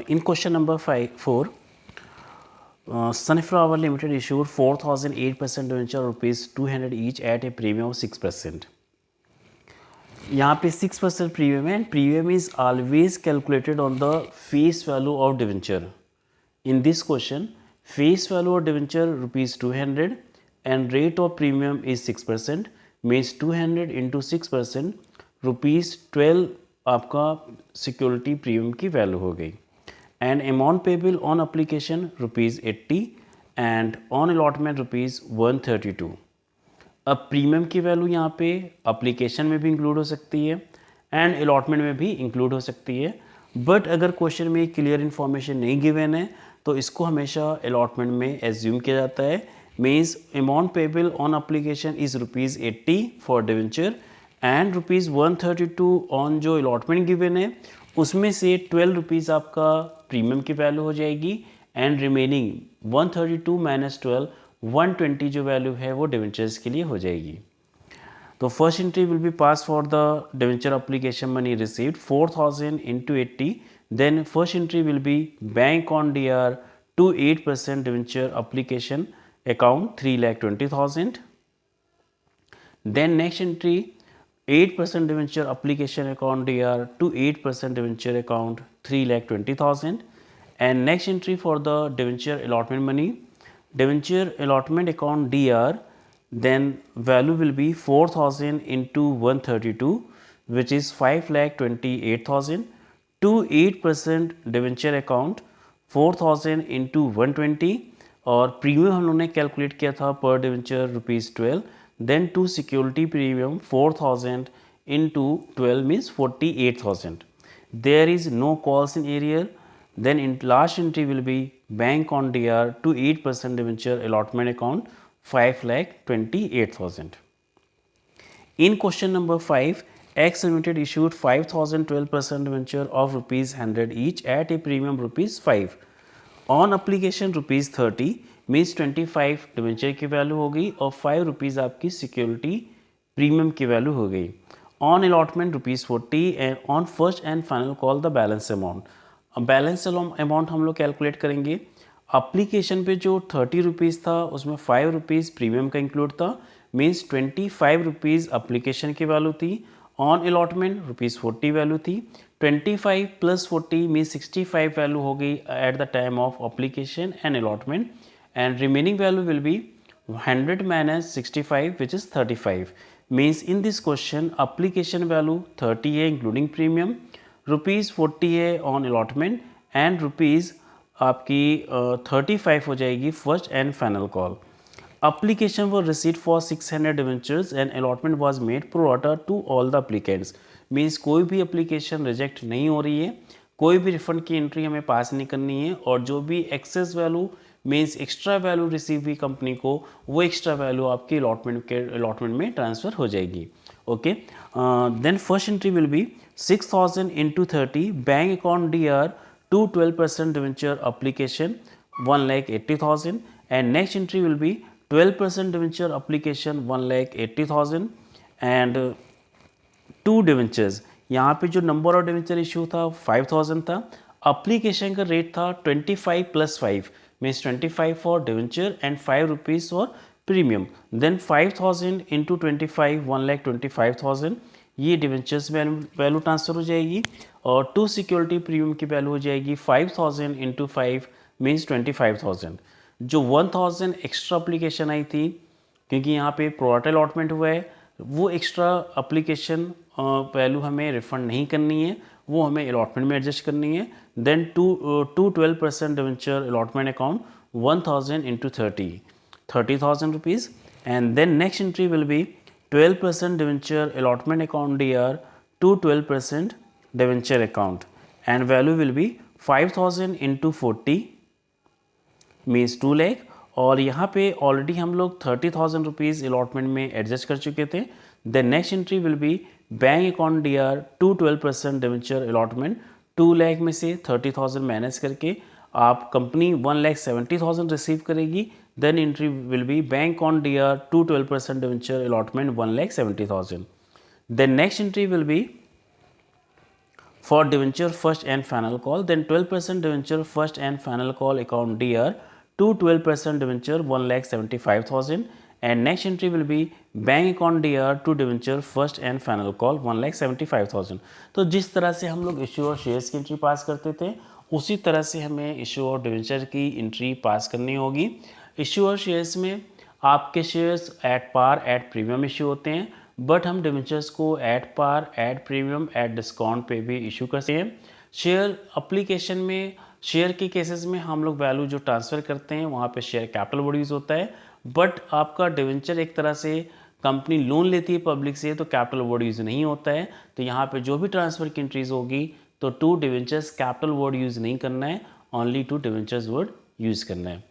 In question number 4, Sunflower Limited issued 4,008% debenture rupees 200 each at a premium of 6%. यहाँ पे 6% premium है, and premium is always calculated on the face value of debenture. In this question, face value of debenture rupees 200 and rate of premium is 6%, means 200 into 6% rupees 12 आपका security premium की value हो गई. And amount payable on application rupees 80 and on allotment rupees 132. अब premium की value यहाँ पे application में भी इंक्लूड हो सकती है एंड अलॉटमेंट में भी इंक्लूड हो सकती है, बट अगर क्वेश्चन में क्लियर इन्फॉर्मेशन नहीं गिवन है तो इसको हमेशा अलॉटमेंट में एज्यूम किया जाता है. Means amount payable on application is rupees 80 for debenture and rupees 132 on जो अलॉटमेंट गिवन है, उसमें से 12 रुपीज़ आपका प्रीमियम की वैल्यू हो जाएगी एंड रिमेनिंग 132 माइनस 12 120 जो वैल्यू है वो डिवेंचर्स के लिए हो जाएगी. तो first entry will be pass for the debenture application money received 4,000 into 80. Then first entry will be bank on DR to 8% debenture application account 3,20,000. Then next entry 8% debenture application account DR to 8% debenture account 3,20,000. And next entry for the debenture allotment money, debenture allotment account DR, then value will be 4,000 into 132, which is 5,28,000 to 8% debenture account 4,000 into 120. और premium हम लोगों ने calculate किया था पर debenture rupees 12. Then to security premium 4,000 into 12 means 48,000. There is no calls in area. Then in last entry will be bank on DR to 8% debenture allotment account 5,28,000. In question number 5, X Limited issued 5,012% debenture of rupees 100 each at a premium rupees 5. On application rupees 30 means 25 debenture की value हो गई और 5 rupees आपकी security premium की value हो गई. On allotment rupees 40 and on first and final call the balance amount. अब balance amount हम लोग कैलकुलेट करेंगे. अप्लीकेशन पे जो 30 रुपीज़ था उसमें 5 रुपीज़ प्रीमियम का इंक्लूड था, मीन्स 25 रुपीज़ अप्लीकेशन की वैल्यू थी. ऑन अलॉटमेंट रुपीज़ 40 वैल्यू थी. 25 प्लस 40 मीन्स 65 वैल्यू हो गई at the time of application and allotment, and remaining value will B 100 minus 65 which is 35. Means in this question application value 30 है including premium, rupees 40 है on allotment and rupees आपकी 35 हो जाएगी first and final call. Application was received for 600 debentures and allotment was made pro rata to all the applicants. Means कोई भी application reject नहीं हो रही है, कोई भी रिफंड की एंट्री हमें पास नहीं करनी है, और जो भी excess value means extra value receive हुई कंपनी को वो एक्स्ट्रा वैल्यू आपकी अलॉटमेंट में ट्रांसफ़र हो जाएगी. Okay, then first entry will be 6,000 into 30 bank account DR to 12% debenture application 1,80,000 and next entry will be 12% debenture application 1,80,000 and 2 debentures. यहाँ पे जो नंबर ऑफ डिवेंचर इशू था 5,000 था. अप्लीकेशन का रेट था 25 plus 5 means 25 for debenture and 5 rupees for premium. Then 5,000 into 25 1,25,000 ये debentures value transfer हो जाएगी, और 2 सिक्योरिटी प्रीमियम की वैल्यू हो जाएगी 5,000 इंटू 5 मीन्स 25,000. जो 1,000 एक्स्ट्रा अप्लीकेशन आई थी क्योंकि यहाँ पे प्रोराटा अलॉटमेंट हुआ है, वो एक्स्ट्रा अप्लीकेशन वैल्यू हमें रिफंड नहीं करनी है, वो हमें अलॉटमेंट में एडजस्ट करनी है. Then to 12% debenture allotment account 1,000 into 30,000 rupees. And then next entry will be 12% debenture allotment account DR to 12% debenture account and value will be 5,000 into 40 means 2 lakh. और यहाँ पे ऑलरेडी हम लोग 30,000 रुपीज़ अलॉटमेंट में adjust कर चुके थे. The next entry will be bank account DR to 12% debenture allotment 2 lakh में से 30,000 माइनस करके आप कंपनी 1,70,000 रिसीव करेगी. Then entry will be bank on DR to 12% debenture allotment 1,70,000. The next entry will be For debenture first and final call, then 12% debenture first and final call account DR to 12% debenture 1,75,000, and next entry will be bank account DR to debenture first and final call 1,75,000. तो जिस तरह से हम लोग issue और shares की entry पास करते थे उसी तरह से हमें इश्यू और डिवेंचर की एंट्री पास करनी होगी। इश्यू और शेयर्स में आपके shares at par at premium issue होते हैं, बट हम डिवेंचर्स को at par at premium at discount पे भी इशू करते हैं। शेयर अप्लीकेशन में शेयर के केसेस में हम लोग वैल्यू जो ट्रांसफ़र करते हैं वहाँ पे शेयर कैपिटल वर्ड यूज़ होता है, बट आपका डिवेंचर एक तरह से कंपनी लोन लेती है पब्लिक से तो कैपिटल वर्ड यूज़ नहीं होता है। तो यहाँ पे जो भी ट्रांसफ़र की एंट्रीज होगी तो to debentures capital word use नहीं करना है, only to debentures word use करना है।